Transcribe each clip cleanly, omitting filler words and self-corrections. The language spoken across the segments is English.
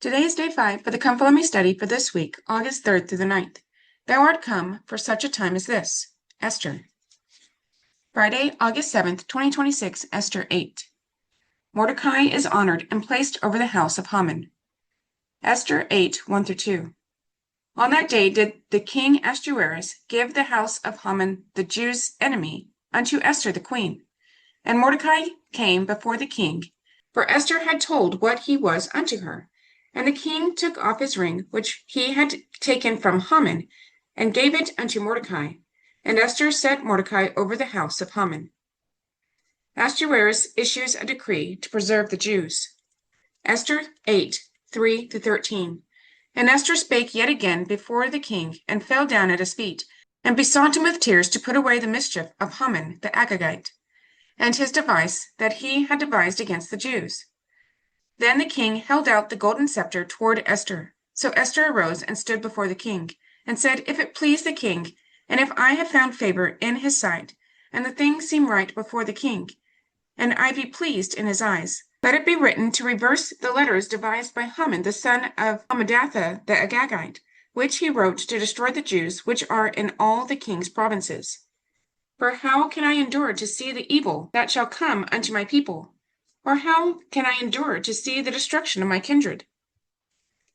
Today is day 5 for the Come Follow Me study for this week, August 3rd through the 9th. Thou art come for such a time as this. Esther. Friday, August 7th, 2026, Esther 8. Mordecai is honored and placed over the house of Haman. Esther 8, 1 through 2. On that day did the king Ahasuerus give the house of Haman, the Jews' enemy, unto Esther the queen. And Mordecai came before the king, for Esther had told what he was unto her. And the king took off his ring, which he had taken from Haman, and gave it unto Mordecai. And Esther set Mordecai over the house of Haman. Ahasuerus issues a decree to preserve the Jews. Esther 8, 3 through 13. And Esther spake yet again before the king, and fell down at his feet, and besought him with tears to put away the mischief of Haman the Agagite, and his device that he had devised against the Jews. Then the king held out the golden scepter toward Esther. So Esther arose and stood before the king, and said, If it please the king, and if I have found favor in his sight, and the thing seem right before the king, and I be pleased in his eyes, let it be written to reverse the letters devised by Haman the son of Hammedatha the Agagite, which he wrote to destroy the Jews which are in all the king's provinces. For how can I endure to see the evil that shall come unto my people? Or how can I endure to see the destruction of my kindred?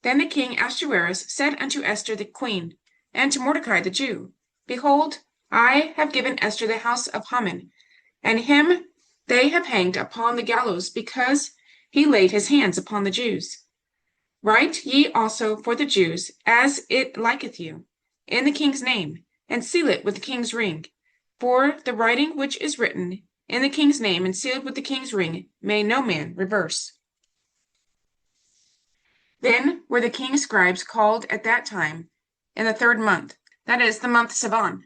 Then the king Ahasuerus said unto Esther the queen, and to Mordecai the Jew, Behold, I have given Esther the house of Haman, and him they have hanged upon the gallows, because he laid his hands upon the Jews. Write ye also for the Jews, as it liketh you, in the king's name, and seal it with the king's ring. For the writing which is written in the king's name and sealed with the king's ring may no man reverse. Then were the king's scribes called at that time in the 3rd month, that is, the month Sivan,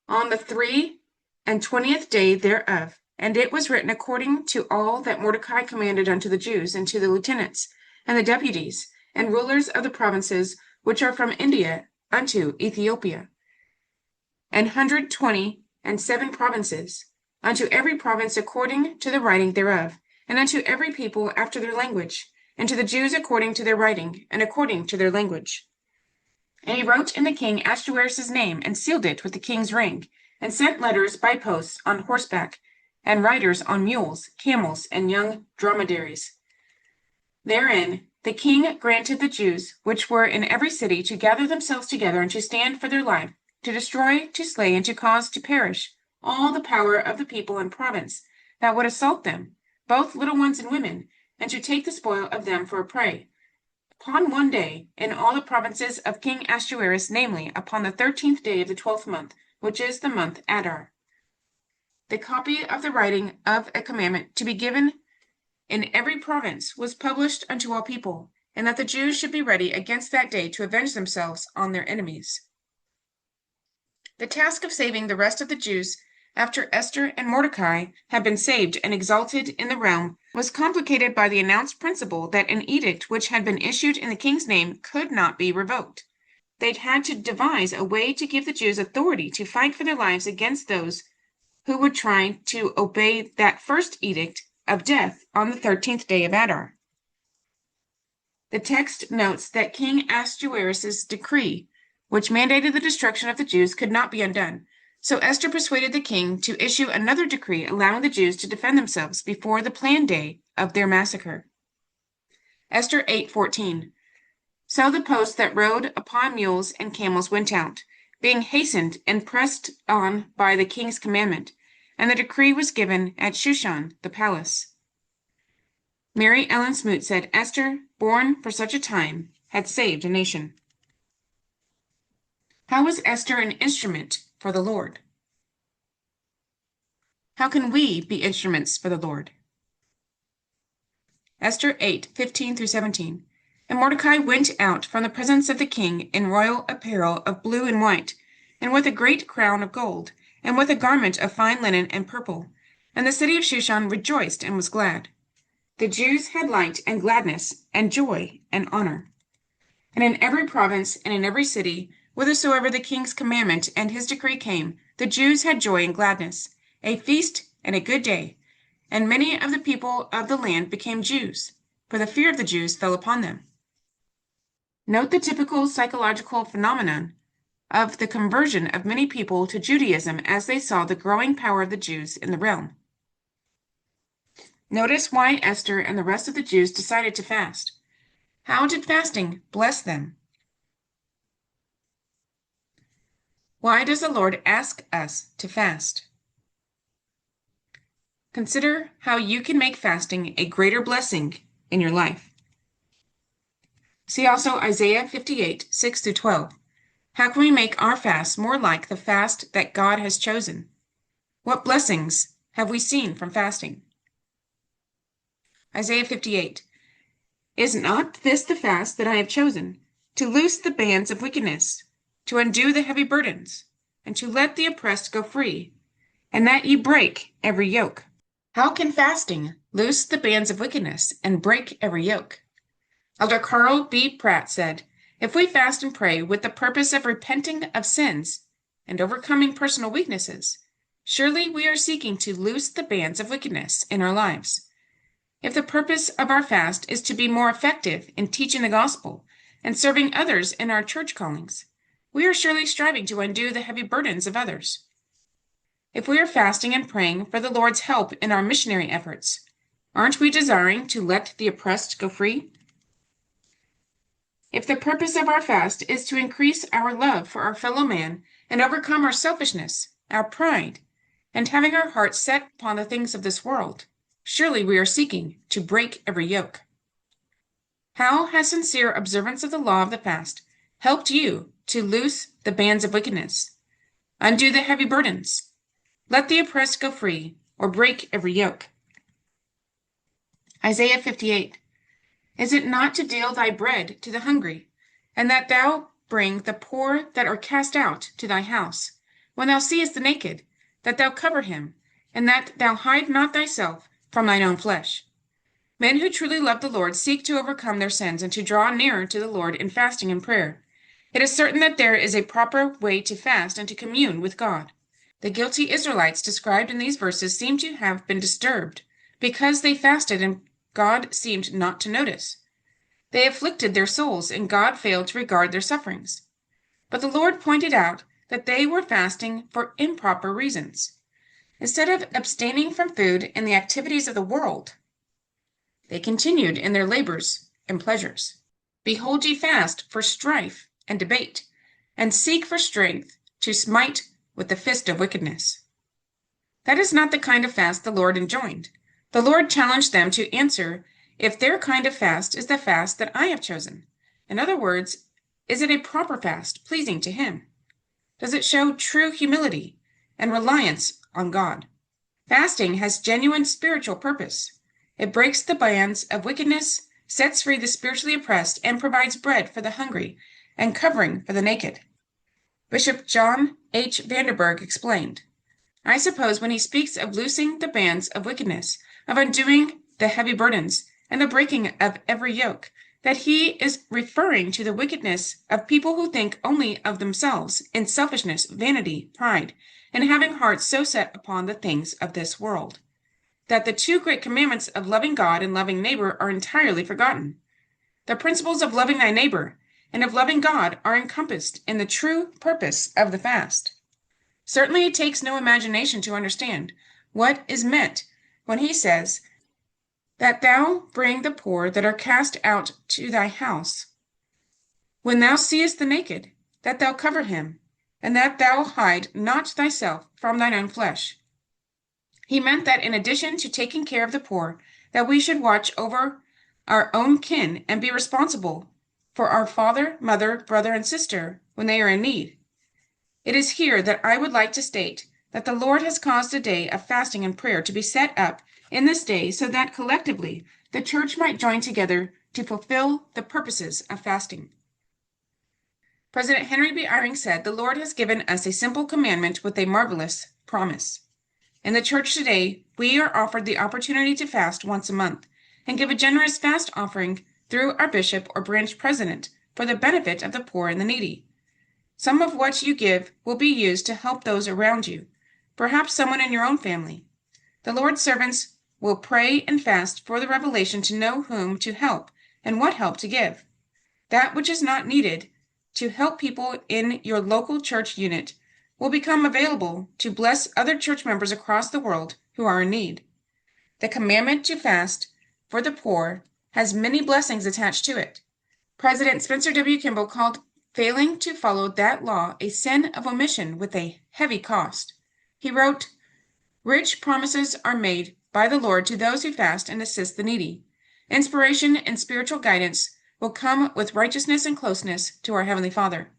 on the 23rd day thereof, and it was written according to all that Mordecai commanded unto the Jews, and to the lieutenants, and the deputies, and rulers of the provinces which are from India unto Ethiopia, 127 provinces, unto every province according to the writing thereof, and unto every people after their language, and to the Jews according to their writing, and according to their language. And he wrote in the king Ahasuerus' name, and sealed it with the king's ring, and sent letters by posts on horseback, and riders on mules, camels, and young dromedaries. Therein the king granted the Jews which were in every city to gather themselves together, and to stand for their life, to destroy, to slay, and to cause to perish all the power of the people and province that would assault them, both little ones and women, and to take the spoil of them for a prey, upon one day, in all the provinces of King Ahasuerus, namely, upon the 13th day of the 12th month, which is the month Adar. The copy of the writing of a commandment to be given in every province was published unto all people, and that the Jews should be ready against that day to avenge themselves on their enemies. The task of saving the rest of the Jews after Esther and Mordecai had been saved and exalted in the realm was complicated by the announced principle that an edict which had been issued in the king's name could not be revoked. They'd had to devise a way to give the Jews authority to fight for their lives against those who would try to obey that first edict of death on the 13th day of Adar. The text notes that King Ahasuerus' decree, which mandated the destruction of the Jews, could not be undone. So Esther persuaded the king to issue another decree allowing the Jews to defend themselves before the planned day of their massacre. Esther 8:14. So the posts that rode upon mules and camels went out, being hastened and pressed on by the king's commandment, and the decree was given at Shushan, the palace. Mary Ellen Smoot said, Esther, born for such a time, had saved a nation. How was Esther an instrument for the Lord? How can we be instruments for the Lord? Esther 8:15 through 17. And Mordecai went out from the presence of the king in royal apparel of blue and white, and with a great crown of gold, and with a garment of fine linen and purple. And the city of Shushan rejoiced and was glad. The Jews had light and gladness, and joy and honor. And in every province and in every city, whithersoever the king's commandment and his decree came, the Jews had joy and gladness, a feast and a good day. And many of the people of the land became Jews, for the fear of the Jews fell upon them. Note the typical psychological phenomenon of the conversion of many people to Judaism as they saw the growing power of the Jews in the realm. Notice why Esther and the rest of the Jews decided to fast. How did fasting bless them? Why does the Lord ask us to fast? Consider how you can make fasting a greater blessing in your life. See also Isaiah 58, 6-12. How can we make our fast more like the fast that God has chosen? What blessings have we seen from fasting? Isaiah 58. Is not this the fast that I have chosen, to loose the bands of wickedness, to undo the heavy burdens, and to let the oppressed go free, and that ye break every yoke? How can fasting loose the bands of wickedness and break every yoke? Elder Carl B. Pratt said, if we fast and pray with the purpose of repenting of sins and overcoming personal weaknesses, surely we are seeking to loose the bands of wickedness in our lives. If the purpose of our fast is to be more effective in teaching the gospel and serving others in our church callings, we are surely striving to undo the heavy burdens of others. If we are fasting and praying for the Lord's help in our missionary efforts, aren't we desiring to let the oppressed go free? If the purpose of our fast is to increase our love for our fellow man and overcome our selfishness, our pride, and having our hearts set upon the things of this world, surely we are seeking to break every yoke. How has sincere observance of the law of the fast helped you to loose the bands of wickedness, undo the heavy burdens, let the oppressed go free, or break every yoke? Isaiah 58. Is it not to deal thy bread to the hungry, and that thou bring the poor that are cast out to thy house, when thou seest the naked, that thou cover him, and that thou hide not thyself from thine own flesh? Men who truly love the Lord seek to overcome their sins and to draw nearer to the Lord in fasting and prayer. It is certain that there is a proper way to fast and to commune with God. The guilty Israelites described in these verses seem to have been disturbed because they fasted and God seemed not to notice. They afflicted their souls, and God failed to regard their sufferings. But the Lord pointed out that they were fasting for improper reasons. Instead of abstaining from food and the activities of the world, they continued in their labors and pleasures. Behold, ye fast for strife and debate, and seek for strength to smite with the fist of wickedness. That is not the kind of fast the Lord enjoined. The Lord challenged them to answer if their kind of fast is the fast that I have chosen. In other words, is it a proper fast, pleasing to Him? Does it show true humility and reliance on God? Fasting has genuine spiritual purpose. It breaks the bands of wickedness, sets free the spiritually oppressed, and provides bread for the hungry and covering for the naked. Bishop John H. Vanderburg explained, I suppose when he speaks of loosing the bands of wickedness, of undoing the heavy burdens, and the breaking of every yoke, that he is referring to the wickedness of people who think only of themselves in selfishness, vanity, pride, and having hearts so set upon the things of this world, that the two great commandments of loving God and loving neighbor are entirely forgotten. The principles of loving thy neighbor and of loving God are encompassed in the true purpose of the fast. Certainly it takes no imagination to understand what is meant when he says, that thou bring the poor that are cast out to thy house, when thou seest the naked, that thou cover him, and that thou hide not thyself from thine own flesh. He meant that in addition to taking care of the poor, that we should watch over our own kin and be responsible for our father, mother, brother, and sister when they are in need. It is here that I would like to state that the Lord has caused a day of fasting and prayer to be set up in this day so that collectively the church might join together to fulfill the purposes of fasting. President Henry B. Eyring said, the Lord has given us a simple commandment with a marvelous promise. In the church today, we are offered the opportunity to fast once a month and give a generous fast offering through our bishop or branch president for the benefit of the poor and the needy. Some of what you give will be used to help those around you, perhaps someone in your own family. The Lord's servants will pray and fast for the revelation to know whom to help and what help to give. That which is not needed to help people in your local church unit will become available to bless other church members across the world who are in need. The commandment to fast for the poor has many blessings attached to it. President Spencer W. Kimball called failing to follow that law a sin of omission with a heavy cost. He wrote, "Rich promises are made by the Lord to those who fast and assist the needy. Inspiration and spiritual guidance will come with righteousness and closeness to our Heavenly Father.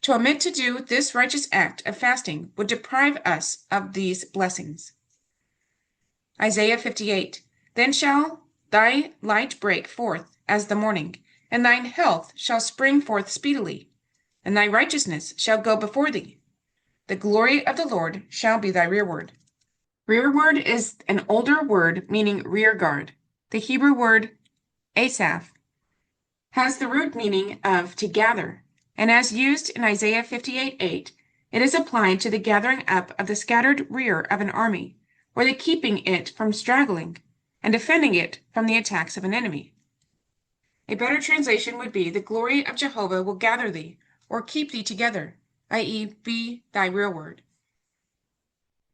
To omit to do this righteous act of fasting would deprive us of these blessings." Isaiah 58, "Then shall thy light break forth as the morning, and thine health shall spring forth speedily, and thy righteousness shall go before thee. The glory of the Lord shall be thy rearward." Rearward is an older word meaning rear guard. The Hebrew word asaph has the root meaning of to gather, and as used in Isaiah 58:8, it is applied to the gathering up of the scattered rear of an army, or the keeping it from straggling, and defending it from the attacks of an enemy. A better translation would be, "The glory of Jehovah will gather thee, or keep thee together," i.e., be thy rearward.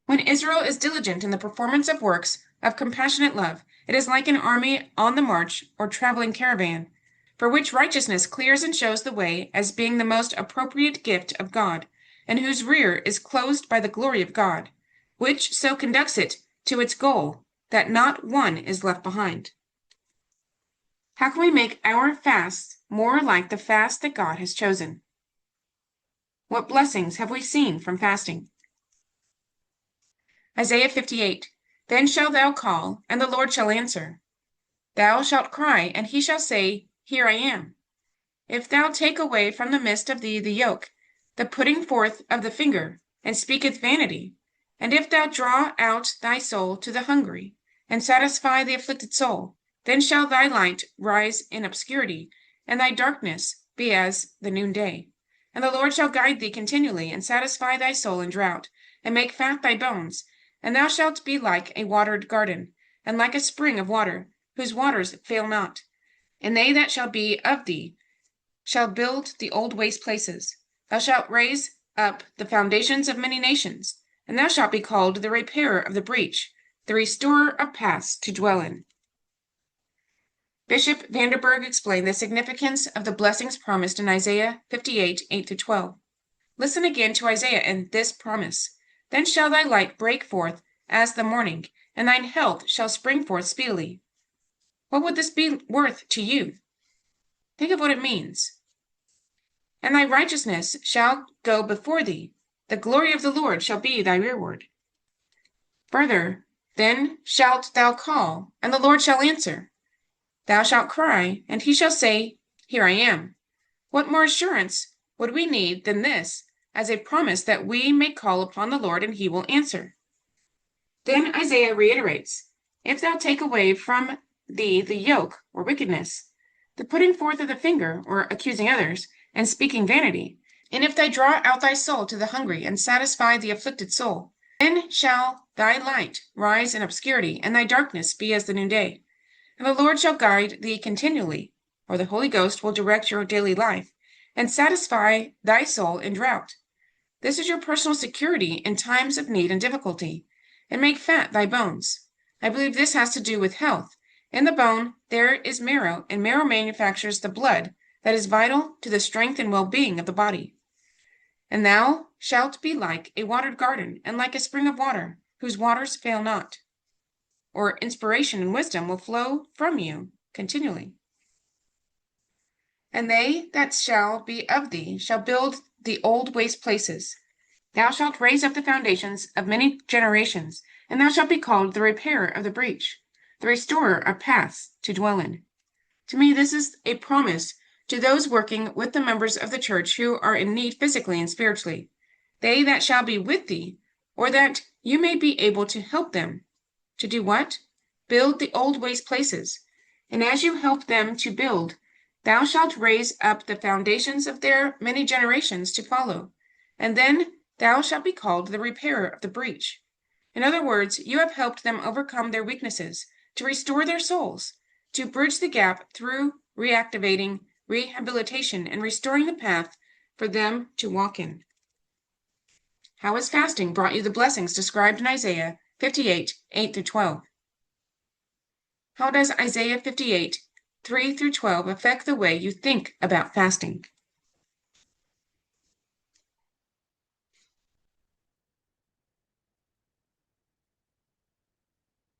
When Israel is diligent in the performance of works of compassionate love, it is like an army on the march or traveling caravan, for which righteousness clears and shows the way as being the most appropriate gift of God, and whose rear is closed by the glory of God, which so conducts it to its goal that not one is left behind. How can we make our fasts more like the fast that God has chosen? What blessings have we seen from fasting? Isaiah 58, "Then shalt thou call, and the Lord shall answer. Thou shalt cry, and he shall say, Here I am. If thou take away from the midst of thee the yoke, the putting forth of the finger, and speaketh vanity, and if thou draw out thy soul to the hungry, and satisfy the afflicted soul, then shall thy light rise in obscurity, and thy darkness be as the noonday. And the Lord shall guide thee continually, and satisfy thy soul in drought, and make fat thy bones, and thou shalt be like a watered garden, and like a spring of water, whose waters fail not. And they that shall be of thee shall build the old waste places. Thou shalt raise up the foundations of many nations, and thou shalt be called the repairer of the breach, the restorer of paths to dwell in." Bishop Vanderburg explained the significance of the blessings promised in Isaiah 58, 8-12. Listen again to Isaiah and this promise. "Then shall thy light break forth as the morning, and thine health shall spring forth speedily." What would this be worth to you? Think of what it means. "And thy righteousness shall go before thee. The glory of the Lord shall be thy rearward." Further, "Then shalt thou call, and the Lord shall answer. Thou shalt cry, and he shall say, Here I am." What more assurance would we need than this, as a promise that we may call upon the Lord and he will answer? Then Isaiah reiterates, "If thou take away from thee the yoke, or wickedness, the putting forth of the finger, or accusing others, and speaking vanity, and if thou draw out thy soul to the hungry, and satisfy the afflicted soul, then shall thy light rise in obscurity, and thy darkness be as the noonday. And the Lord shall guide thee continually," or the Holy Ghost will direct your daily life, "and satisfy thy soul in drought." This is your personal security in times of need and difficulty, "and make fat thy bones." I believe this has to do with health. In the bone there is marrow, and marrow manufactures the blood that is vital to the strength and well-being of the body. "And thou shalt be like a watered garden, and like a spring of water, whose waters fail not," or inspiration and wisdom will flow from you continually. "And they that shall be of thee shall build the old waste places. Thou shalt raise up the foundations of many generations, and thou shalt be called the repairer of the breach, the restorer of paths to dwell in." To me, this is a promise to those working with the members of the church who are in need physically and spiritually. They that shall be with thee, or that you may be able to help them. To do what? Build the old waste places. And as you help them to build, thou shalt raise up the foundations of their many generations to follow. And then thou shalt be called the repairer of the breach. In other words, you have helped them overcome their weaknesses, to restore their souls, to bridge the gap through reactivating rehabilitation, and restoring the path for them to walk in. How has fasting brought you the blessings described in Isaiah 58, 8-12? How does Isaiah 58, 3-12 affect the way you think about fasting?